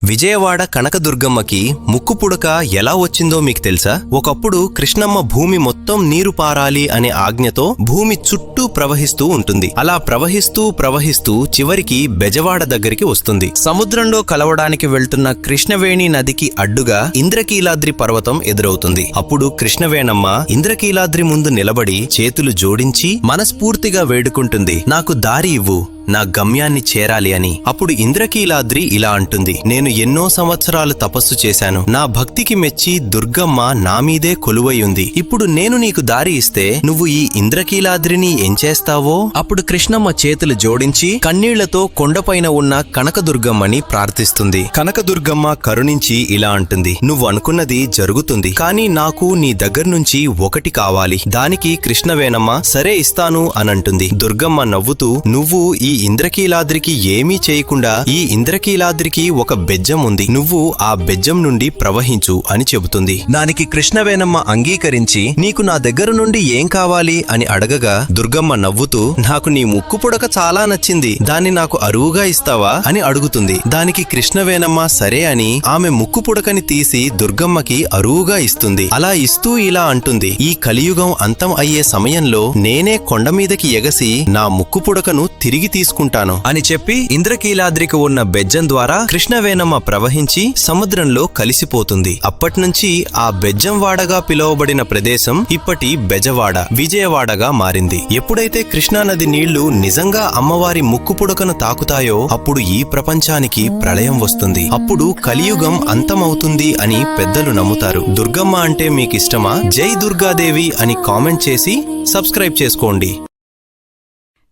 విజయవాడ కనకదుర్గమ్మకి ముక్కు పుడక ఎలా వచ్చిందో మీకు తెలుసా? ఒకప్పుడు కృష్ణమ్మ భూమి మొత్తం నీరు పారాలి అనే ఆజ్ఞతో భూమి చుట్టూ ప్రవహిస్తూ ఉంటుంది. అలా ప్రవహిస్తూ చివరికి బెజవాడ దగ్గరికి వస్తుంది. సముద్రంలో కలవడానికి వెళ్తున్న కృష్ణవేణి నదికి అడ్డుగా ఇంద్రకీలాద్రి పర్వతం ఎదురవుతుంది. అప్పుడు కృష్ణవేణమ్మ ఇంద్రకీలాద్రి ముందు నిలబడి చేతులు జోడించి మనస్ఫూర్తిగా వేడుకుంటుంది, నాకు దారి ఇవ్వు, నా గమ్యాన్ని చేరాలి అని. అప్పుడు ఇంద్రకీలాద్రి ఇలా అంటుంది, నేను ఎన్నో సంవత్సరాలు తపస్సు చేశాను. నా భక్తికి మెచ్చి దుర్గమ్మ నా మీదే కొలువై ఉంది. ఇప్పుడు నేను నీకు దారి ఇస్తే నువ్వు ఈ ఇంద్రకీలాద్రిని ఏం చేస్తావో? అప్పుడు కృష్ణమ్మ చేతులు జోడించి కన్నీళ్లతో కొండపైన ఉన్న కనకదుర్గమ్మని ప్రార్థిస్తుంది. కనకదుర్గమ్మ కరుణించి ఇలా అంటుంది, నువ్వు అనుకున్నది జరుగుతుంది, కానీ నాకు నీ దగ్గర నుంచి ఒకటి కావాలి. దానికి కృష్ణవేణమ్మ సరే ఇస్తాను అనంటుంది. దుర్గమ్మ నవ్వుతూ, నువ్వు ఈ ఇంద్రకీలాద్రికి ఏమీ చేయకుండా ఈ ఇంద్రకీలాద్రికి ఒక బెజ్జం ఉంది, నువ్వు ఆ బెజ్జం నుండి ప్రవహించు అని చెబుతుంది. దానికి కృష్ణవేణమ్మ అంగీకరించి నీకు నా దగ్గర నుండి ఏం కావాలి అని అడగగా దుర్గమ్మ నవ్వుతూ, నాకు నీ ముక్కు పుడక చాలా నచ్చింది, దాన్ని నాకు అరువుగా ఇస్తావా అని అడుగుతుంది. దానికి కృష్ణవేణమ్మ సరే అని ఆమె ముక్కు పుడకని తీసి దుర్గమ్మకి అరువుగా ఇస్తుంది. అలా ఇస్తూ ఇలా అంటుంది, ఈ కలియుగం అంతం అయ్యే సమయంలో నేనే కొండ మీదకి ఎగసి నా ముక్కు పుడకను తిరిగి తీసుకుంటాను అని చెప్పి ఇంద్రకీలాద్రికి ఉన్న బెజ్జం ద్వారా కృష్ణవేణమ్మ ప్రవహించి సముద్రంలో కలిసిపోతుంది. అప్పట్నుంచి ఆ బెజ్జం వాడగా పిలువబడిన ప్రదేశం ఇప్పటి బెజవాడ, విజయవాడగా మారింది. ఎప్పుడైతే కృష్ణానది నీళ్లు నిజంగా అమ్మవారి ముక్కు పుడకను తాకుతాయో అప్పుడు ఈ ప్రపంచానికి ప్రళయం వస్తుంది. అప్పుడు కలియుగం అంతమవుతుంది అని పెద్దలు నమ్ముతారు. దుర్గమ్మ అంటే మీకిష్టమా? జై దుర్గాదేవి అని కామెంట్ చేసి సబ్స్క్రైబ్ చేసుకోండి.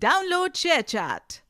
Download ShareChat.